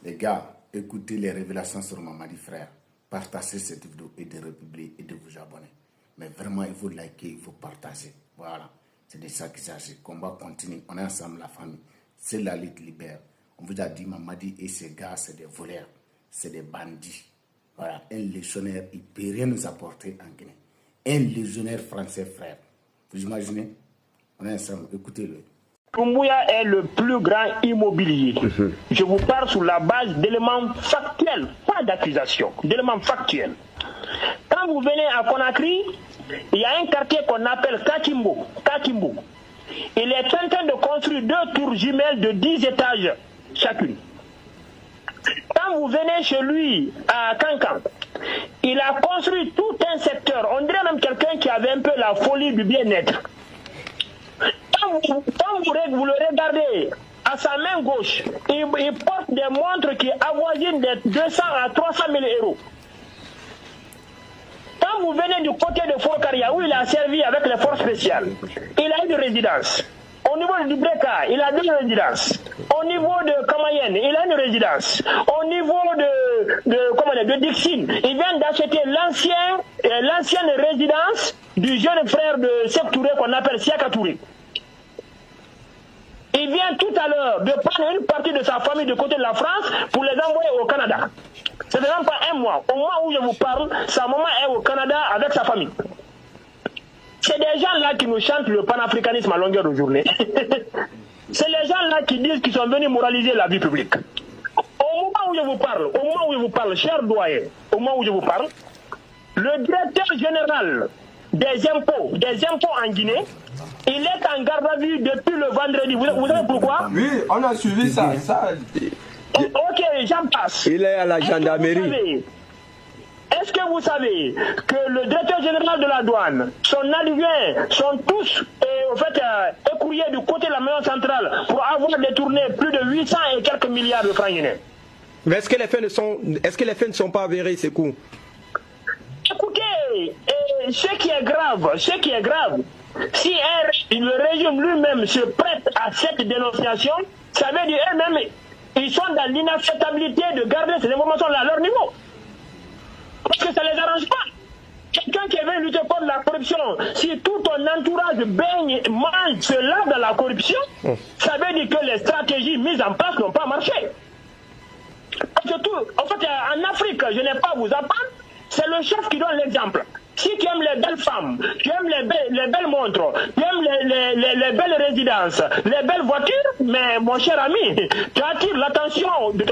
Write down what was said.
Les gars, écoutez les révélations sur Mamadi Frère. Partagez cette vidéo et de republier et de vous abonner. Mais vraiment, il faut liker, il faut partager. Voilà, c'est de ça qu'il s'agit. Combat continue, on est ensemble, la famille. C'est la lutte libère. On vous a dit, Mamadi et ses gars, c'est des voleurs, c'est des bandits. Voilà, un légionnaire, il ne peut rien nous apporter en Guinée. Un légionnaire français, frère. Vous imaginez? On est ensemble, écoutez-le. Doumbouya est le plus grand immobilier. Je vous parle sur la base d'éléments factuels, pas d'accusation, d'éléments factuels. Quand vous venez à Conakry, il y a un quartier qu'on appelle Kakimbo. Il est en train de construire 2 tours jumelles de 10 étages chacune. Quand vous venez chez lui à Kankan, il a construit tout un secteur. On dirait même quelqu'un qui avait un peu la folie du bien-être. Quand vous le regardez, à sa main gauche, il porte des montres qui avoisinent de 200 à 300 000 euros. Quand vous venez du côté de Fort-Caria, où il a servi avec les forces spéciales, il a une résidence. Au niveau du Breka, il a 2 résidences. Au niveau de Kamayen, il a une résidence. Au niveau de Dixine, il vient d'acheter l'ancienne résidence du jeune frère de Sek Touré qu'on appelle Siaka Touré. Il vient tout à l'heure de prendre une partie de sa famille du côté de la France pour les envoyer au Canada. C'est même pas un mois. Au mois où je vous parle, sa maman est au Canada avec sa famille. C'est des gens-là qui nous chantent le panafricanisme à longueur de journée. C'est les gens-là qui disent qu'ils sont venus moraliser la vie publique. Au moment où je vous parle, cher doyen, au moment où je vous parle, le directeur général des impôts en Guinée, il est en garde à vue depuis le vendredi. Vous savez pourquoi? Oui, on a suivi ça. Ok, j'en passe. Il est à la gendarmerie. Est-ce que vous savez que le directeur général de la douane, son adjoint sont tous écourriers du côté de la maison centrale pour avoir détourné plus de 800 et quelques milliards de francs guinéens? Mais est-ce que les faits ne sont pas avérés, ces coups? Écoutez, ce qui est grave, si le régime lui-même se prête à cette dénonciation, ça veut dire eux-mêmes, ils sont dans l'inacceptabilité de garder ces informations-là à leur niveau. Parce que ça ne les arrange pas. Quelqu'un qui veut lutter contre la corruption, si tout ton entourage baigne, mange, se lave dans la corruption, ça veut dire que les stratégies mises en place n'ont pas marché. Parce que en Afrique, je n'ai pas à vous apprendre, c'est le chef qui donne l'exemple. Si tu aimes les belles femmes, tu aimes les belles montres, tu aimes les belles résidences, les belles voitures, mais mon cher ami, tu attires l'attention de ton